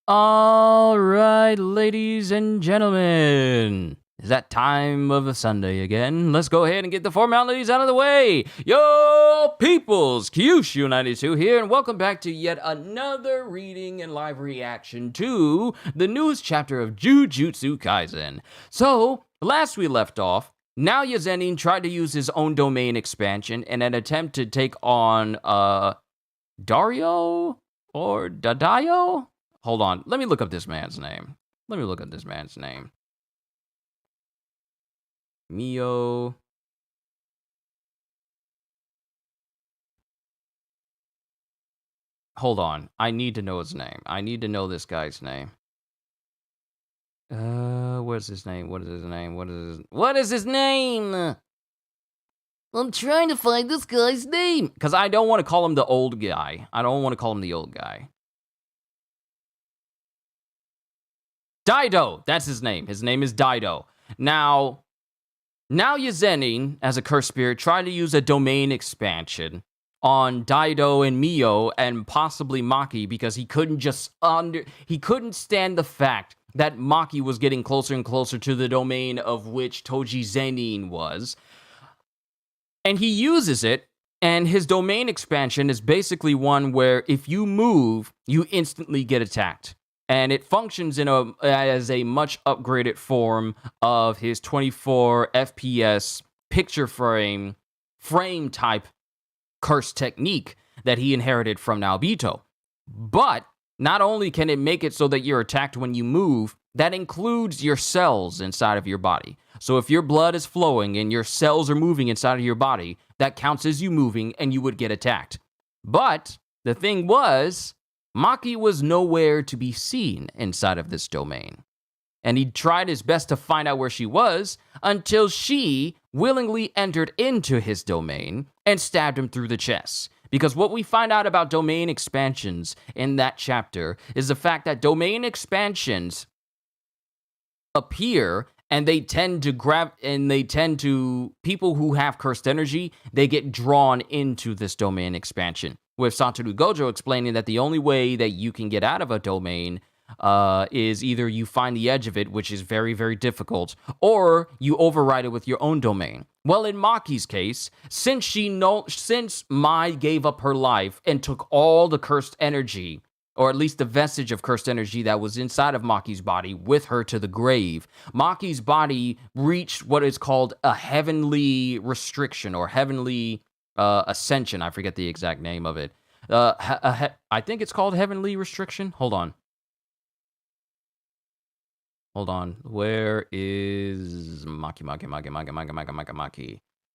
All right, ladies and gentlemen. It's that time of the Sunday again. Let's go ahead and get the formalities out of the way. Yo, peoples, Kyushu92 here, and welcome back to yet another reading and live reaction to the newest chapter of JUJUTSU Kaisen. So, last we left off, Naoya Zenin tried to use his own domain expansion in an attempt to take on, Dario? Or Dadayo? Hold on, let me look up this man's name. Mio. Hold on, I need to know his name. I need to know this guy's name. What's his name? What is his name? I'm trying to find this guy's name. Because I don't want to call him the old guy. Dido, that's his name. His name is Dido. Now Zenin, as a cursed spirit, tried to use a domain expansion on Dido and Mio and possibly Maki because he couldn't stand the fact that Maki was getting closer and closer to the domain of which Toji Zenin was. And he uses it, and his domain expansion is basically one where if you move, you instantly get attacked. And it functions as a much upgraded form of his 24 FPS picture frame type curse technique that he inherited from Naobito. But not only can it make it so that you're attacked when you move, that includes your cells inside of your body. So if your blood is flowing and your cells are moving inside of your body, that counts as you moving and you would get attacked. But the thing was, Maki was nowhere to be seen inside of this domain. And he tried his best to find out where she was until she willingly entered into his domain and stabbed him through the chest. Because what we find out about domain expansions in that chapter is the fact that domain expansions appear and they tend to people who have cursed energy, they get drawn into this domain expansion. With Satoru Gojo explaining that the only way that you can get out of a domain is either you find the edge of it, which is very, very difficult, or you override it with your own domain. Well, in Maki's case, since Mai gave up her life and took all the cursed energy, or at least the vestige of cursed energy that was inside of Maki's body with her to the grave, Maki's body reached what is called a heavenly restriction or heavenly ascension. I forget the exact name of it. I think it's called heavenly restriction. Hold on. Where is Maki?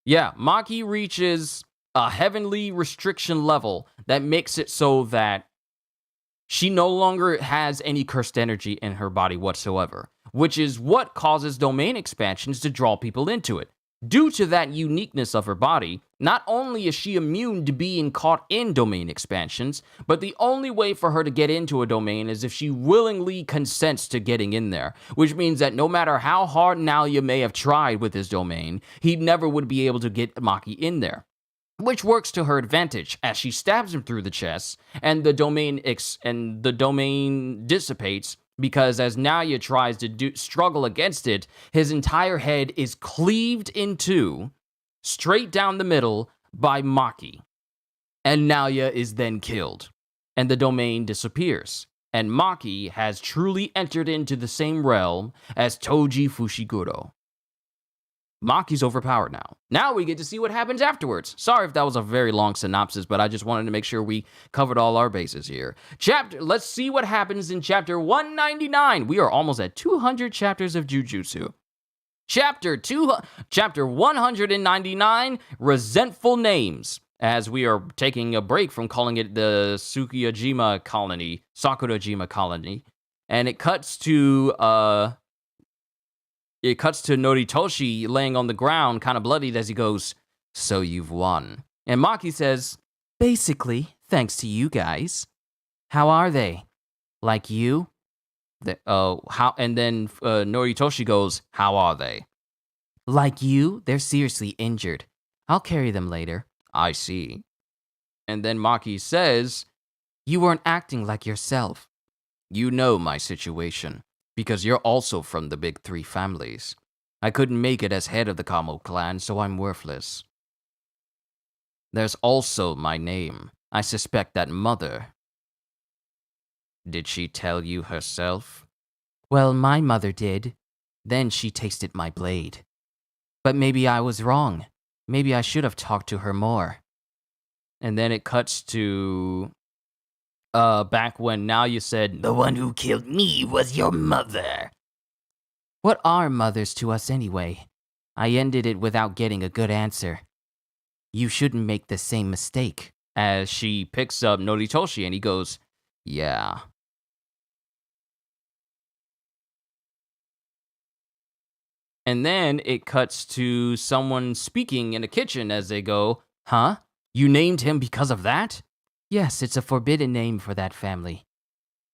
Yeah, Maki reaches a heavenly restriction level that makes it so that she no longer has any cursed energy in her body whatsoever, which is what causes domain expansions to draw people into it. Due to that uniqueness of her body, not only is she immune to being caught in domain expansions, but the only way for her to get into a domain is if she willingly consents to getting in there, which means that no matter how hard Naoya may have tried with his domain, he never would be able to get Maki in there. Which works to her advantage as she stabs him through the chest, and the domain dissipates. Because as Naoya tries to struggle against it, his entire head is cleaved in two, straight down the middle, by Maki. And Naoya is then killed, and the domain disappears. And Maki has truly entered into the same realm as Toji Fushiguro. Maki's overpowered now. Now we get to see what happens afterwards. Sorry if that was a very long synopsis, but I just wanted to make sure we covered all our bases here. Let's see what happens in chapter 199. We are almost at 200 chapters of Jujutsu. Chapter 199, Resentful Names. As we are taking a break from calling it the Sakurajima Colony. And it cuts to Noritoshi laying on the ground, kind of bloodied, as he goes, "So you've won." And Maki says, "Basically, thanks to you guys. How are they? Like you?" And then Noritoshi goes, "How are they?" "Like you? They're seriously injured. I'll carry them later." "I see." And then Maki says, "You weren't acting like yourself." You know my situation, because you're also from the big three families. I couldn't make it as head of the Kamo clan, so I'm worthless. There's also my name. I suspect that mother. Did she tell you herself? Well, my mother did. Then she tasted my blade. But maybe I was wrong. Maybe I should have talked to her more. And then it cuts to back when Naoya said, the one who killed me was your mother. What are mothers to us anyway? I ended it without getting a good answer. You shouldn't make the same mistake. As she picks up Noritoshi and he goes, yeah. And then it cuts to someone speaking in a kitchen as they go, huh? You named him because of that? Yes, it's a forbidden name for that family.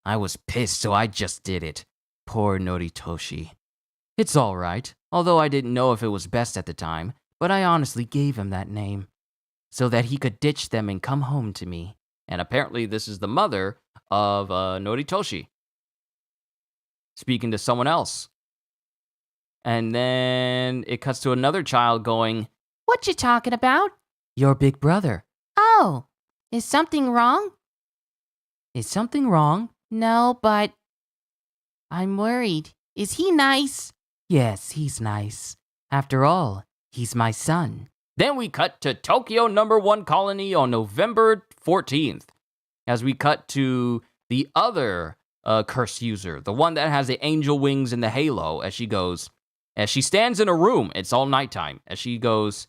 I was pissed, so I just did it. Poor Noritoshi. It's all right, although I didn't know if it was best at the time, but I honestly gave him that name, so that he could ditch them and come home to me. And apparently this is the mother of Noritoshi, speaking to someone else. And then it cuts to another child going, what you talking about? Your big brother. Oh, is something wrong? Is something wrong? No, but I'm worried. Is he nice? Yes, he's nice. After all, he's my son. Then we cut to Tokyo #1 colony on November 14th. As we cut to the other curse user, the one that has the angel wings and the halo, as she stands in a room, it's all nighttime, as she goes,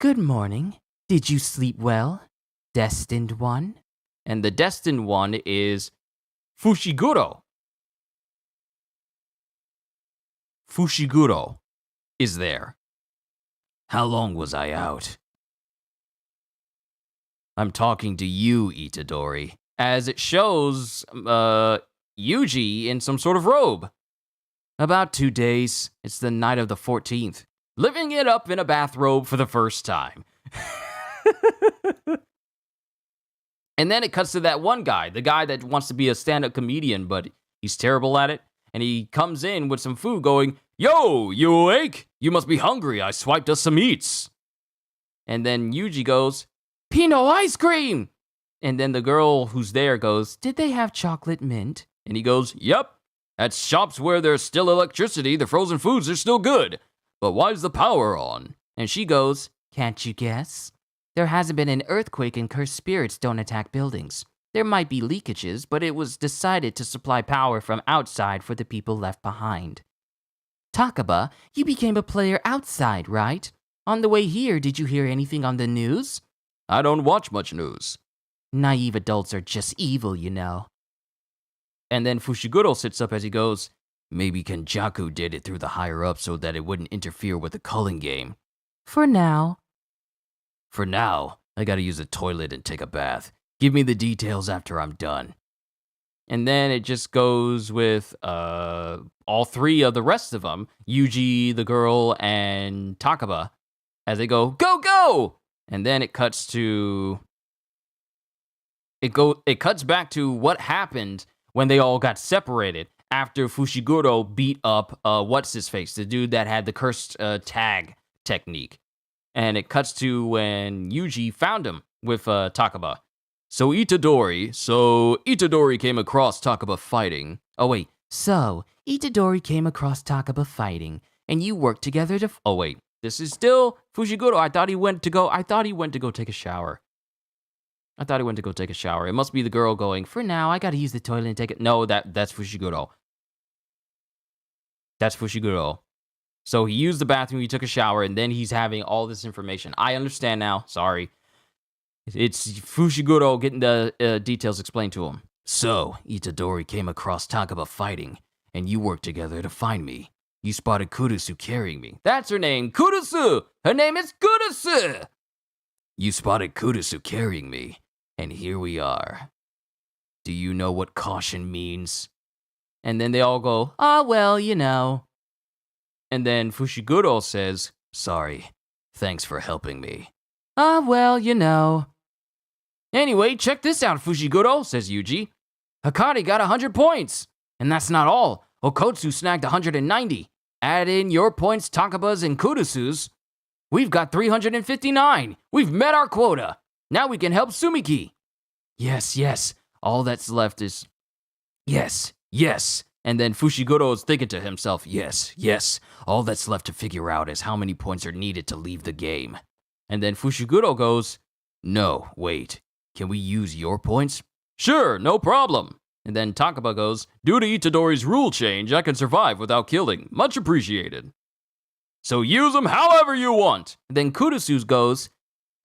good morning. Did you sleep well, Destined One? And the Destined One is Fushiguro. Fushiguro is there. How long was I out? I'm talking to you, Itadori, as it shows Yuji in some sort of robe. About 2 days. It's the night of the 14th. Living it up in a bathrobe for the first time. And then it cuts to that one guy, the guy that wants to be a stand-up comedian, but he's terrible at it. And he comes in with some food going, yo, you awake? You must be hungry. I swiped us some eats. And then Yuji goes, Pinot ice cream. And then the girl who's there goes, did they have chocolate mint? And he goes, yep. At shops where there's still electricity, the frozen foods are still good. But why's the power on? And she goes, can't you guess? There hasn't been an earthquake and cursed spirits don't attack buildings. There might be leakages, but it was decided to supply power from outside for the people left behind. Takaba, you became a player outside, right? On the way here, did you hear anything on the news? I don't watch much news. Naive adults are just evil, you know. And then Fushiguro sits up as he goes, maybe Kenjaku did it through the higher-up so that it wouldn't interfere with the culling game. For now. For now, I gotta use the toilet and take a bath. Give me the details after I'm done. And then it just goes with all three of the rest of them, Yuji, the girl, and Takaba, as they go, go, go! And then it cuts to... It cuts back to what happened when they all got separated after Fushiguro beat up, what's-his-face, the dude that had the cursed tag technique. And it cuts to when Yuji found him with Takaba. So Itadori came across Takaba fighting. Oh wait, so Itadori came across Takaba fighting, and you worked together to... Oh wait, this is still Fushiguro. I thought he went to go take a shower. It must be the girl going, for now, I gotta use the toilet and take it. No, that's Fushiguro. That's Fushiguro. So he used the bathroom, he took a shower, and then he's having all this information. I understand now. Sorry. It's Fushiguro getting the details explained to him. So, Itadori came across Takaba fighting, and you worked together to find me. You spotted Kurusu carrying me. That's her name, Kurusu! Her name is Kurusu! You spotted Kurusu carrying me, and here we are. Do you know what caution means? And then they all go, well, you know. And then Fushiguro says, sorry, thanks for helping me. Well, you know. Anyway, check this out, Fushiguro, says Yuji. Hakari got 100 points. And that's not all. Okotsu snagged 190. Add in your points, Takaba's, and Kurusu's. We've got 359. We've met our quota. Now we can help Sumiki. Yes. All that's left is... Yes. And then Fushiguro is thinking to himself, yes. All that's left to figure out is how many points are needed to leave the game. And then Fushiguro goes, no, wait. Can we use your points? Sure, no problem. And then Takaba goes, due to Itadori's rule change, I can survive without killing. Much appreciated. So use them however you want. And then Kurusu goes,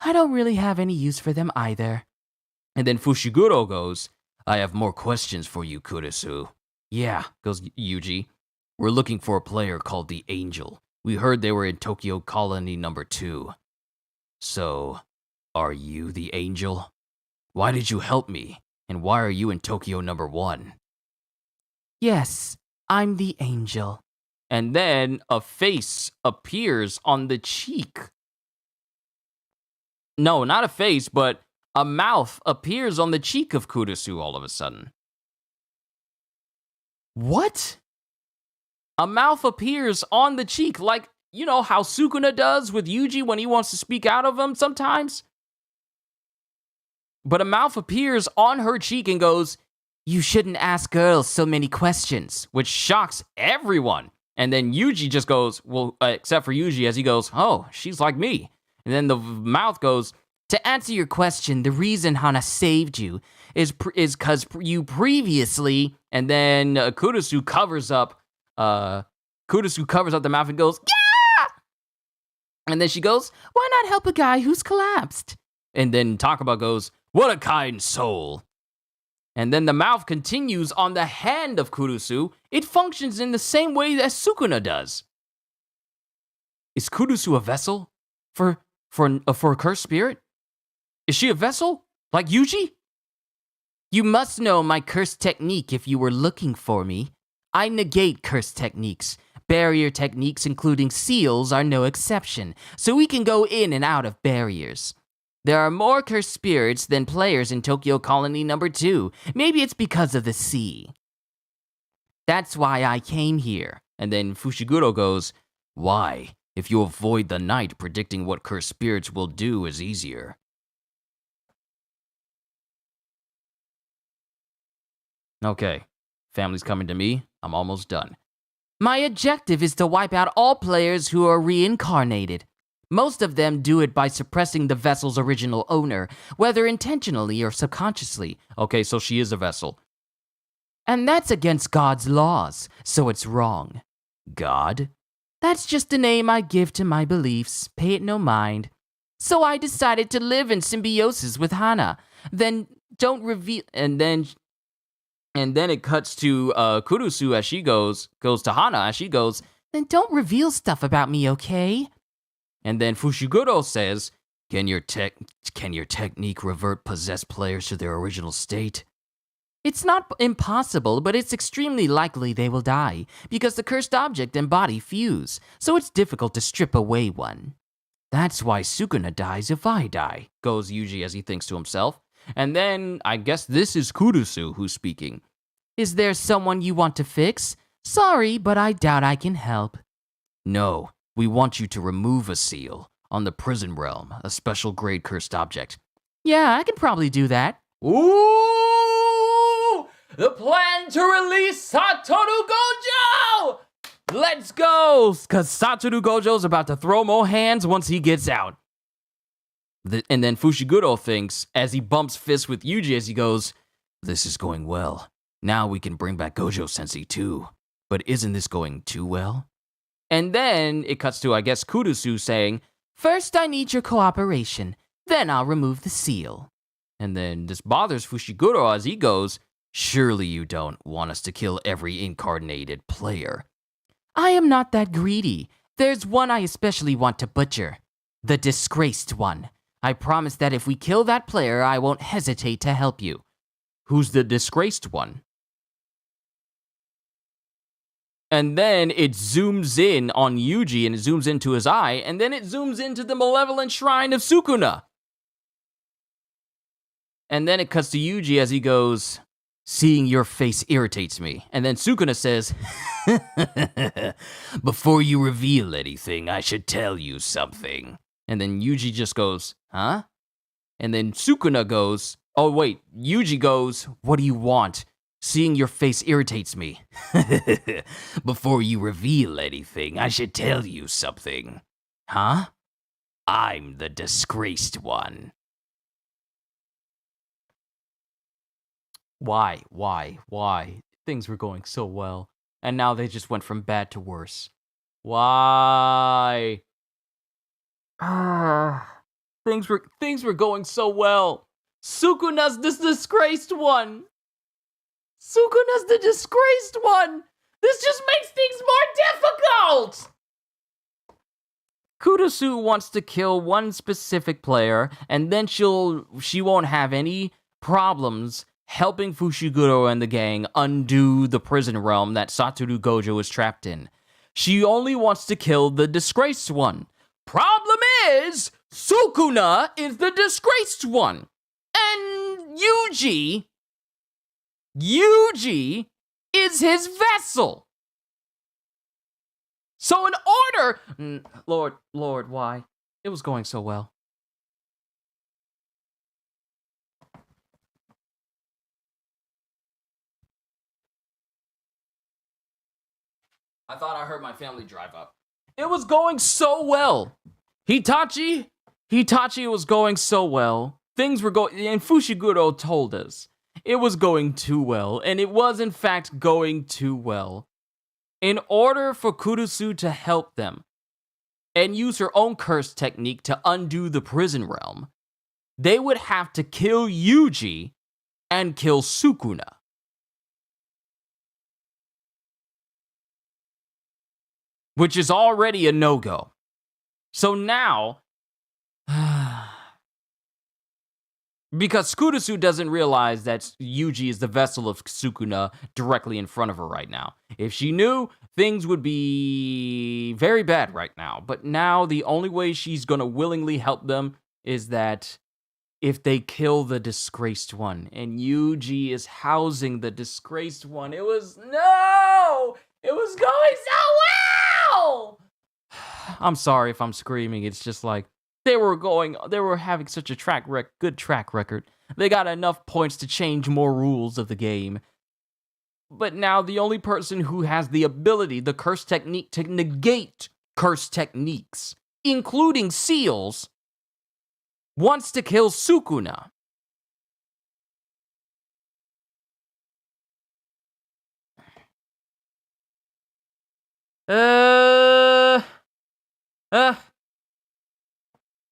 I don't really have any use for them either. And then Fushiguro goes, I have more questions for you, Kurusu. Yeah, goes Yuji. We're looking for a player called the Angel. We heard they were in Tokyo Colony number 2. So, are you the Angel? Why did you help me? And why are you in Tokyo number 1? Yes, I'm the Angel. And then a face appears on the cheek. No, not a face, but a mouth appears on the cheek of Kurusu all of a sudden. What? A mouth appears on the cheek, like, you know how Sukuna does with Yuji when he wants to speak out of him sometimes? But a mouth appears on her cheek and goes, you shouldn't ask girls so many questions, which shocks everyone. And then Yuji just goes, well, except for Yuji, as he goes, oh, she's like me. And then the mouth goes, to answer your question, the reason Hana saved you is because you previously, and then Kurusu covers up the mouth and goes, yeah! And then she goes, why not help a guy who's collapsed? And then Takaba goes, what a kind soul. And then the mouth continues on the hand of Kurusu. It functions in the same way as Sukuna does. Is Kurusu a vessel for a cursed spirit? Is she a vessel like Yuji? You must know my curse technique if you were looking for me. I negate curse techniques. Barrier techniques, including seals, are no exception, so we can go in and out of barriers. There are more cursed spirits than players in Tokyo Colony number 2. Maybe it's because of the sea. That's why I came here. And then Fushiguro goes, why? If you avoid the night, predicting what cursed spirits will do is easier. Okay, family's coming to me. I'm almost done. My objective is to wipe out all players who are reincarnated. Most of them do it by suppressing the vessel's original owner, whether intentionally or subconsciously. Okay, so she is a vessel. And that's against God's laws, so it's wrong. God? That's just a name I give to my beliefs. Pay it no mind. So I decided to live in symbiosis with Hana. Then don't reveal... And then it cuts to Kurusu as she goes to Hana as she goes, then don't reveal stuff about me, okay? And then Fushiguro says, can your technique revert possessed players to their original state? It's not impossible, but it's extremely likely they will die, because the cursed object and body fuse, so it's difficult to strip away one. That's why Sukuna dies if I die, goes Yuji as he thinks to himself. And then, I guess this is Kurusu who's speaking. Is there someone you want to fix? Sorry, but I doubt I can help. No, we want you to remove a seal on the prison realm, a special grade cursed object. Yeah, I can probably do that. Ooh! The plan to release Satoru Gojo! Let's go! Because Satoru Gojo's about to throw more hands once he gets out. And then Fushiguro thinks, as he bumps fists with Yuji as he goes, this is going well. Now we can bring back Gojo-sensei too. But isn't this going too well? And then it cuts to, I guess, Kurusu saying, first I need your cooperation, then I'll remove the seal. And then this bothers Fushiguro as he goes, surely you don't want us to kill every incarnated player. I am not that greedy. There's one I especially want to butcher. The disgraced one. I promise that if we kill that player, I won't hesitate to help you. Who's the disgraced one? And then it zooms in on Yuji and it zooms into his eye, and then it zooms into the malevolent shrine of Sukuna. And then it cuts to Yuji as he goes, Seeing your face irritates me. And then Sukuna says, before you reveal anything, I should tell you something. And then Yuji just goes, huh? And then Sukuna goes, oh wait, Yuji goes, what do you want? Seeing your face irritates me. Before you reveal anything, I should tell you something. Huh? I'm the disgraced one. Why? Things were going so well, and now they just went from bad to worse. Why? Things were going so well. Sukuna's the disgraced one. Sukuna's the disgraced one. This just makes things more difficult. Kurusu wants to kill one specific player, and then she won't have any problems helping Fushiguro and the gang undo the prison realm that Satoru Gojo is trapped in. She only wants to kill the disgraced one. Problem is, Sukuna is the disgraced one. And Yuji is his vessel. So in order... Lord, why? It was going so well. I thought I heard my family drive up. It was going so well. Hitachi was going so well. Things were going, and Fushiguro told us it was going too well, and it was in fact going too well. In order for Kurusu to help them and use her own curse technique to undo the prison realm, they would have to kill Yuji and kill Sukuna. Which is already a no-go. So now, because Kurusu doesn't realize that Yuji is the vessel of Sukuna directly in front of her right now. If she knew, things would be very bad right now. But now the only way she's going to willingly help them is that if they kill the disgraced one. And Yuji is housing the disgraced one. It was going so well! I'm sorry if I'm screaming. It's just like, they were having such a good track record. They got enough points to change more rules of the game. But now the only person who has the ability, the curse technique, to negate curse techniques, including seals, wants to kill Sukuna.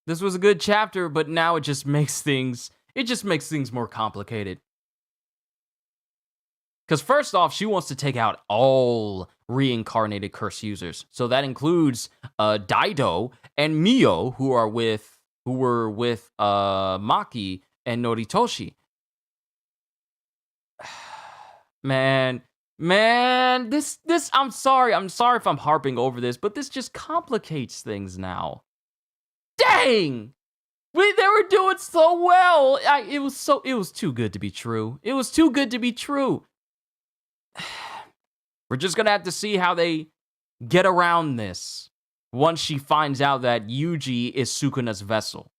This was a good chapter, but now it just makes things more complicated. Because first off, she wants to take out all reincarnated curse users. So that includes Daido and Mio, who were with Maki and Noritoshi. Man, this I'm sorry if I'm harping over this, but this just complicates things now. Dang! They were doing so well. It was too good to be true. It was too good to be true. We're just gonna have to see how they get around this once she finds out that Yuji is Sukuna's vessel.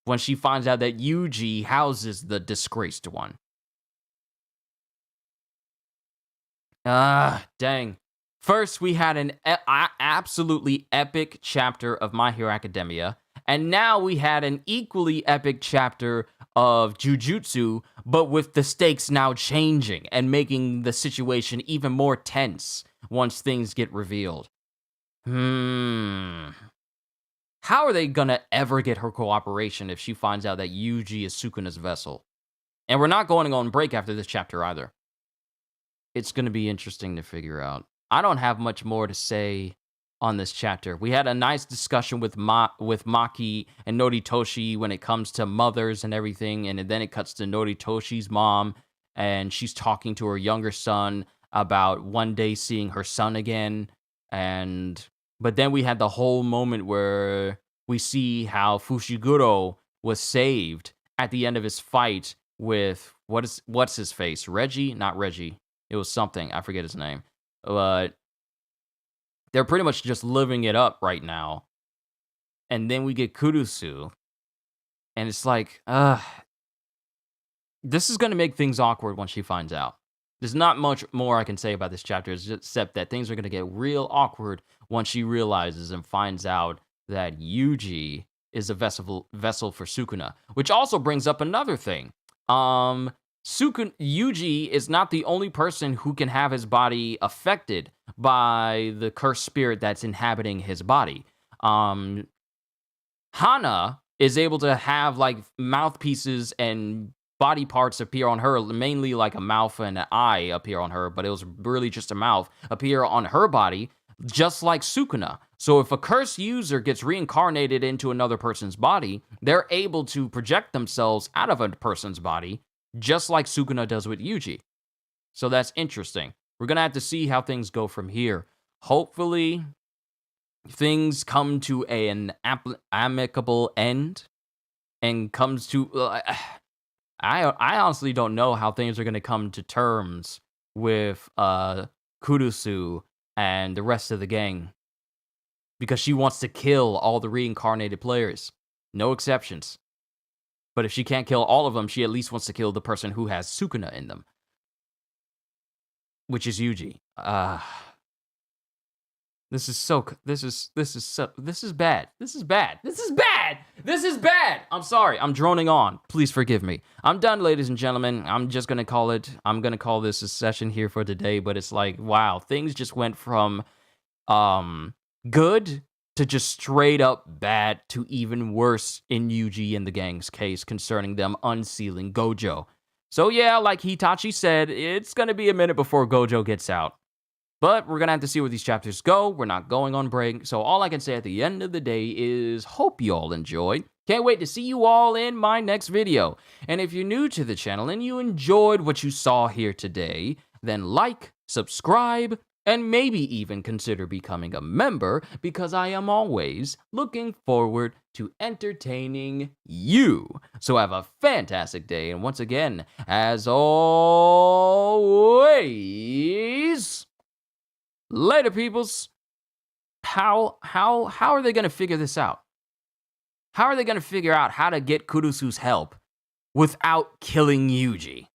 When she finds out that Yuji houses the disgraced one. Dang. First, we had an absolutely epic chapter of My Hero Academia, and now we had an equally epic chapter of Jujutsu, but with the stakes now changing and making the situation even more tense once things get revealed. How are they gonna ever get her cooperation if she finds out that Yuji is Sukuna's vessel? And we're not going on break after this chapter either. It's gonna be interesting to figure out. I don't have much more to say on this chapter. We had a nice discussion with Maki and Noritoshi when it comes to mothers and everything, and then it cuts to Noritoshi's mom, and she's talking to her younger son about one day seeing her son again, but then we had the whole moment where we see how Fushiguro was saved at the end of his fight with what's his face? Reggie? Not Reggie. It was something. I forget his name. But they're pretty much just living it up right now. And then we get Kurusu. And it's like, this is going to make things awkward when she finds out. There's not much more I can say about this chapter except that things are going to get real awkward once she realizes and finds out that Yuji is a vessel for Sukuna, which also brings up another thing. Yuji is not the only person who can have his body affected by the cursed spirit that's inhabiting his body. Hana is able to have like mouthpieces and body parts appear on her, mainly like a mouth and an eye appear on her, but it was really just a mouth appear on her body, just like Sukuna. So if a cursed user gets reincarnated into another person's body, they're able to project themselves out of a person's body, just like Sukuna does with Yuji. So that's interesting. We're going to have to see how things go from here. Hopefully, things come to an amicable end and comes to... I honestly don't know how things are going to come to terms with Kurusu and the rest of the gang, because she wants to kill all the reincarnated players. No exceptions. But if she can't kill all of them, she at least wants to kill the person who has Sukuna in them, which is Yuji. This is bad. This is bad. This is bad. I'm sorry. I'm droning on. Please forgive me. I'm done, ladies and gentlemen. I'm just going to call it. I'm going to call this a session here for today, but it's like, wow, things just went from good to just straight up bad to even worse in Yuji and the gang's case concerning them unsealing Gojo. So yeah, like Hitachi said, it's going to be a minute before Gojo gets out. But we're going to have to see where these chapters go. We're not going on break. So all I can say at the end of the day is hope you all enjoyed. Can't wait to see you all in my next video. And if you're new to the channel and you enjoyed what you saw here today, then like, subscribe, and maybe even consider becoming a member, because I am always looking forward to entertaining you. So have a fantastic day. And once again, as always... later, peoples. How are they going to figure this out? How are they going to figure out how to get Kurusu's help without killing Yuji?